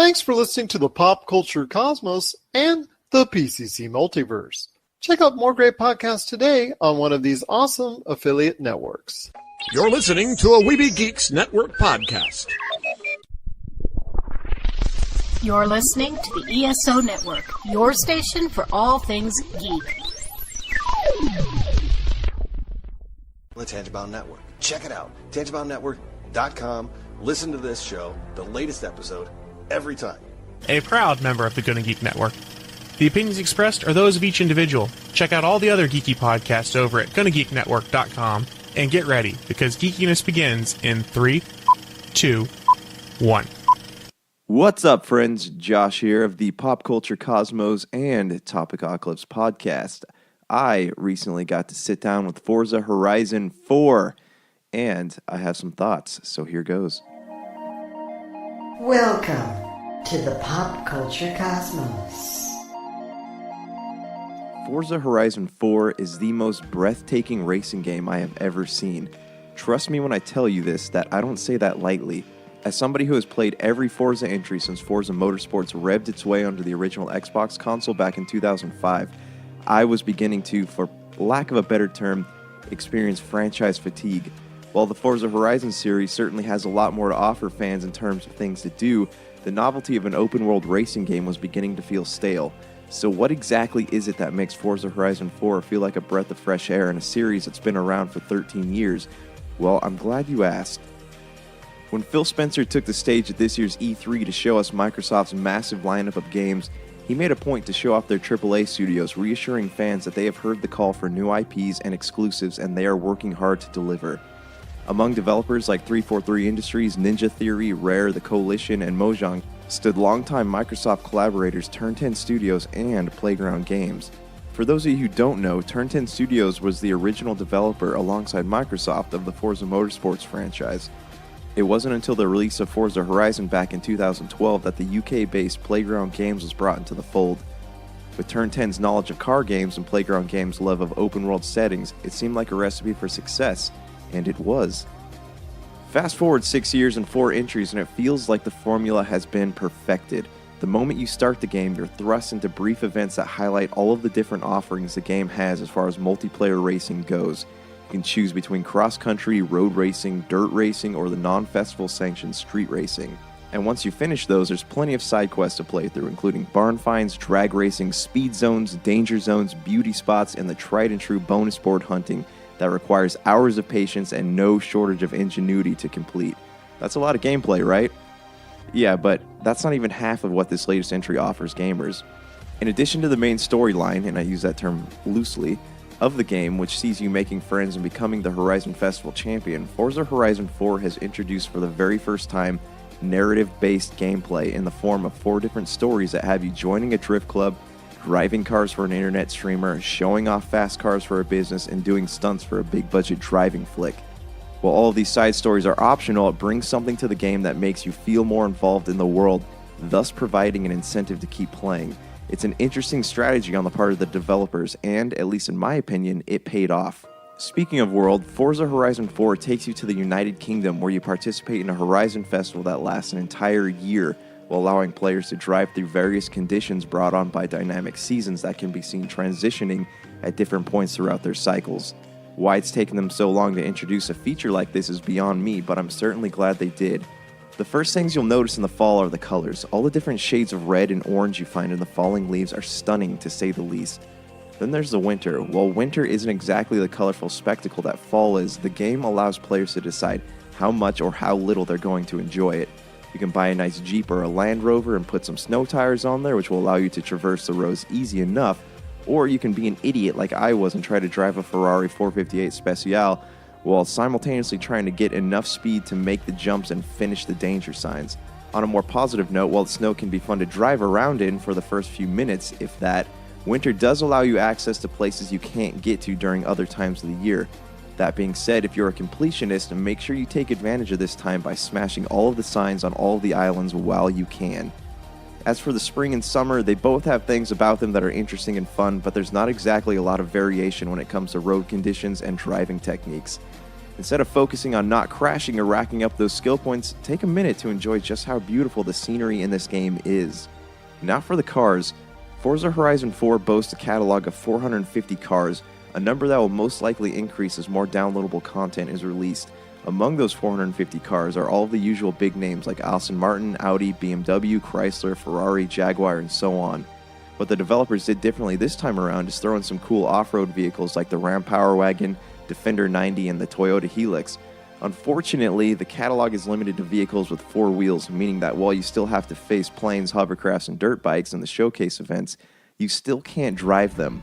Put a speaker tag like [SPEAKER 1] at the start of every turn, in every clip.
[SPEAKER 1] Thanks for listening to the Pop Culture Cosmos and the PCC Multiverse. Check out more great podcasts today on one of these awesome affiliate networks.
[SPEAKER 2] You're listening to a Weeby Geeks Network podcast.
[SPEAKER 3] You're listening to the ESO Network, your station for all things geek.
[SPEAKER 4] The Tangibound Network. Check it out. TangiboundNetwork.com. Listen to this show, the latest episode, every time.
[SPEAKER 5] A proud member of the Gonna Geek Network. The opinions expressed are those of each individual. Check out all the other geeky podcasts over at GonnaGeekNetwork.com and get ready, because geekiness begins in 3, 2, 1.
[SPEAKER 6] What's up, friends? Josh here of the Pop Culture Cosmos and Topicocalypse podcast. I recently got to sit down with Forza Horizon 4, and I have some thoughts, so here goes.
[SPEAKER 7] Welcome to the Pop Culture Cosmos.
[SPEAKER 6] Forza Horizon 4 is the most breathtaking racing game I have ever seen. Trust me when I tell you this, that I don't say that lightly. As somebody who has played every Forza entry since Forza Motorsports revved its way onto the original Xbox console back in 2005, I was beginning to, for lack of a better term, experience franchise fatigue. While the Forza Horizon series certainly has a lot more to offer fans in terms of things to do, the novelty of an open-world racing game was beginning to feel stale. So what exactly is it that makes Forza Horizon 4 feel like a breath of fresh air in a series that's been around for 13 years? Well, I'm glad you asked. When Phil Spencer took the stage at this year's E3 to show us Microsoft's massive lineup of games, he made a point to show off their AAA studios, reassuring fans that they have heard the call for new IPs and exclusives and they are working hard to deliver. Among developers like 343 Industries, Ninja Theory, Rare, The Coalition, and Mojang stood longtime Microsoft collaborators Turn 10 Studios and Playground Games. For those of you who don't know, Turn 10 Studios was the original developer alongside Microsoft of the Forza Motorsports franchise. It wasn't until the release of Forza Horizon back in 2012 that the UK-based Playground Games was brought into the fold. With Turn 10's knowledge of car games and Playground Games' love of open-world settings, it seemed like a recipe for success, and it was. Fast forward 6 years and 4 entries and it feels like the formula has been perfected. The moment you start the game, you're thrust into brief events that highlight all of the different offerings the game has as far as multiplayer racing goes. You can choose between cross-country, road racing, dirt racing, or the non-festival sanctioned street racing. And once you finish those, there's plenty of side quests to play through, including barn finds, drag racing, speed zones, danger zones, beauty spots, and the tried and true bonus board hunting that requires hours of patience and no shortage of ingenuity to complete. That's a lot of gameplay, right? Yeah, but that's not even half of what this latest entry offers gamers. In addition to the main storyline, and I use that term loosely, of the game, which sees you making friends and becoming the Horizon Festival champion, Forza Horizon 4 has introduced for the very first time narrative-based gameplay in the form of 4 different stories that have you joining a drift club, driving cars for an internet streamer, showing off fast cars for a business, and doing stunts for a big-budget driving flick. While all of these side stories are optional, it brings something to the game that makes you feel more involved in the world, thus providing an incentive to keep playing. It's an interesting strategy on the part of the developers, and, at least in my opinion, it paid off. Speaking of world, Forza Horizon 4 takes you to the United Kingdom, where you participate in a Horizon Festival that lasts an entire year, while allowing players to drive through various conditions brought on by dynamic seasons that can be seen transitioning at different points throughout their cycles. Why it's taken them so long to introduce a feature like this is beyond me, but I'm certainly glad they did. The first things you'll notice in the fall are the colors. All the different shades of red and orange you find in the falling leaves are stunning, to say the least. Then there's the winter. While winter isn't exactly the colorful spectacle that fall is, the game allows players to decide how much or how little they're going to enjoy it. You can buy a nice Jeep or a Land Rover and put some snow tires on there, which will allow you to traverse the roads easy enough, or you can be an idiot like I was and try to drive a Ferrari 458 Speciale while simultaneously trying to get enough speed to make the jumps and finish the danger signs. On a more positive note, while the snow can be fun to drive around in for the first few minutes, if that, winter does allow you access to places you can't get to during other times of the year. That being said, if you're a completionist, make sure you take advantage of this time by smashing all of the signs on all of the islands while you can. As for the spring and summer, they both have things about them that are interesting and fun, but there's not exactly a lot of variation when it comes to road conditions and driving techniques. Instead of focusing on not crashing or racking up those skill points, take a minute to enjoy just how beautiful the scenery in this game is. Now for the cars. Forza Horizon 4 boasts a catalog of 450 cars, a number that will most likely increase as more downloadable content is released. Among those 450 cars are all of the usual big names like Aston Martin, Audi, BMW, Chrysler, Ferrari, Jaguar, and so on. What the developers did differently this time around is throw in some cool off-road vehicles like the Ram Power Wagon, Defender 90, and the Toyota Helix. Unfortunately, the catalog is limited to vehicles with 4 wheels, meaning that while you still have to face planes, hovercrafts, and dirt bikes in the showcase events, you still can't drive them.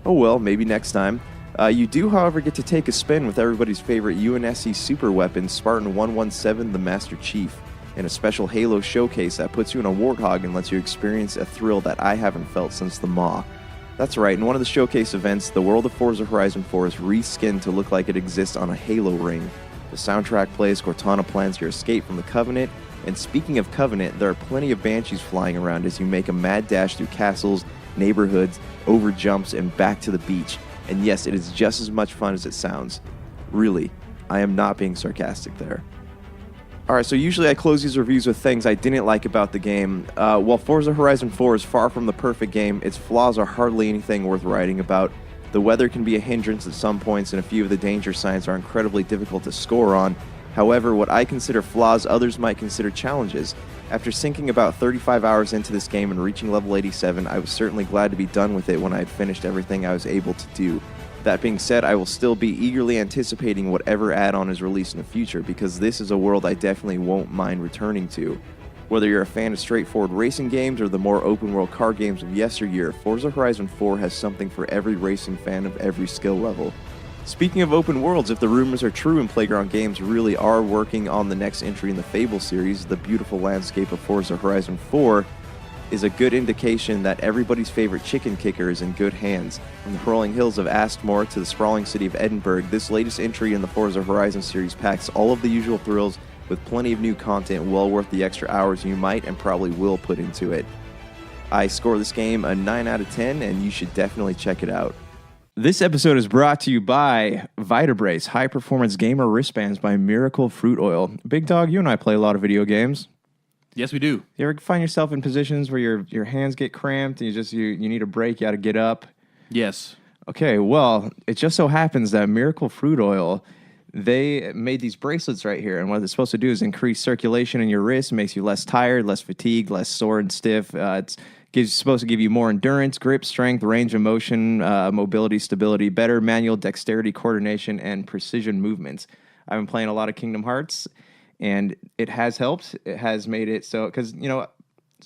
[SPEAKER 6] Oh well, maybe next time. You do, however, get to take a spin with everybody's favorite UNSC super weapon, Spartan 117, the Master Chief, in a special Halo showcase that puts you in a Warthog and lets you experience a thrill that I haven't felt since the Maw. That's right, in one of the showcase events, the world of Forza Horizon 4 is reskinned to look like it exists on a Halo ring. The soundtrack plays, Cortana plans your escape from the Covenant, and speaking of Covenant, there are plenty of Banshees flying around as you make a mad dash through castles, neighborhoods, over jumps, and back to the beach. And yes, it is just as much fun as it sounds. Really, I am not being sarcastic there. Alright, so usually I close these reviews with things I didn't like about the game. While Forza Horizon 4 is far from the perfect game, its flaws are hardly anything worth writing about. The weather can be a hindrance at some points, and a few of the danger signs are incredibly difficult to score on. However, what I consider flaws, others might consider challenges. After sinking about 35 hours into this game and reaching level 87, I was certainly glad to be done with it when I had finished everything I was able to do. That being said, I will still be eagerly anticipating whatever add-on is released in the future, because this is a world I definitely won't mind returning to. Whether you're a fan of straightforward racing games or the more open-world car games of yesteryear, Forza Horizon 4 has something for every racing fan of every skill level. Speaking of open worlds, if the rumors are true and Playground Games really are working on the next entry in the Fable series, the beautiful landscape of Forza Horizon 4 is a good indication that everybody's favorite chicken kicker is in good hands. From the rolling hills of Astmore to the sprawling city of Edinburgh, this latest entry in the Forza Horizon series packs all of the usual thrills with plenty of new content well worth the extra hours you might and probably will put into it. I score this game a 9 out of 10, and you should definitely check it out. This episode is brought to you by Vitabrace, high-performance gamer wristbands by Miracle Fruit Oil. Big Dog, you and I play a lot of video games.
[SPEAKER 8] Yes, we do.
[SPEAKER 6] You ever find yourself in positions where your hands get cramped and you need a break, you got to get up?
[SPEAKER 8] Yes.
[SPEAKER 6] Okay, well, it just so happens that Miracle Fruit Oil, they made these bracelets right here, and what it's supposed to do is increase circulation in your wrist, makes you less tired, less fatigued, less sore and stiff. It's supposed to give you more endurance, grip, strength, range of motion, mobility, stability, better manual dexterity, coordination, and precision movements. I've been playing a lot of Kingdom Hearts, and it has helped. It has made it so, because,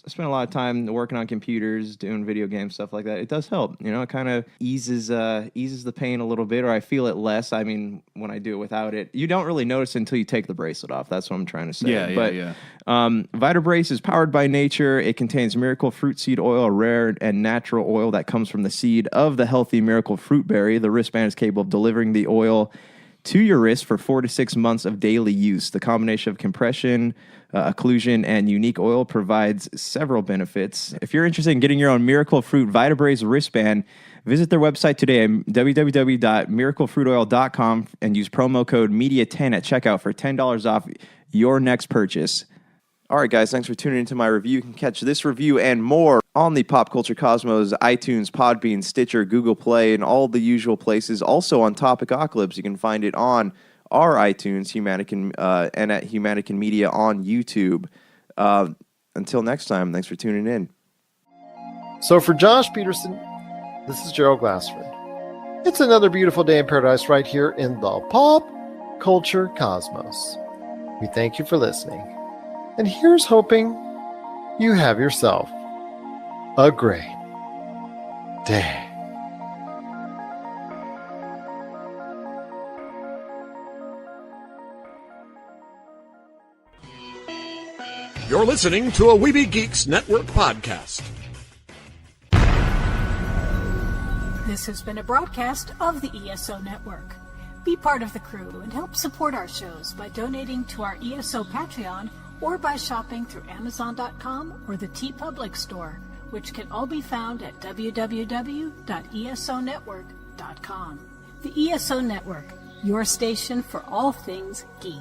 [SPEAKER 6] I spend a lot of time working on computers, doing video game stuff like that. It does help. It kind of eases the pain a little bit, or I feel it less. I mean, when I do it without it, you don't really notice it until you take the bracelet off. That's what I'm trying to say.
[SPEAKER 8] Yeah.
[SPEAKER 6] Vitabrace is powered by nature. It contains miracle fruit seed oil, a rare and natural oil that comes from the seed of the healthy miracle fruit berry. The wristband is capable of delivering the oil to your wrist for 4 to 6 months of daily use. The combination of compression, occlusion, and unique oil provides several benefits. If you're interested in getting your own Miracle Fruit Vitabrace wristband, visit their website today at www.miraclefruitoil.com and use promo code MEDIA10 at checkout for $10 off your next purchase. All right, guys, thanks for tuning into my review. You can catch this review and more on the Pop Culture Cosmos, iTunes, Podbean, Stitcher, Google Play, and all the usual places. Also on Topicocalypse, you can find it on our iTunes, Humanican, and at Humanican Media on YouTube. Until next time, thanks for tuning in.
[SPEAKER 1] So for Josh Peterson, this is Gerald Glassford. It's another beautiful day in paradise right here in the Pop Culture Cosmos. We thank you for listening. And here's hoping you have yourself a great day.
[SPEAKER 2] You're listening to a Weeby Geeks Network podcast.
[SPEAKER 3] This has been a broadcast of the ESO Network. Be part of the crew and help support our shows by donating to our ESO Patreon or by shopping through Amazon.com or the TeePublic store, which can all be found at www.esonetwork.com. The ESO Network, your station for all things geek.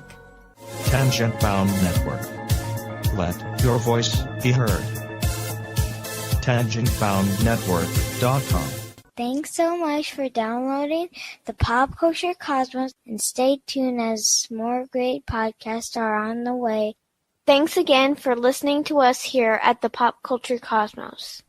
[SPEAKER 9] Tangent Bound Network. Let your voice be heard. TangentBoundNetwork.com.
[SPEAKER 10] Thanks so much for downloading the Pop Culture Cosmos, and stay tuned as more great podcasts are on the way.
[SPEAKER 11] Thanks again for listening to us here at the Pop Culture Cosmos.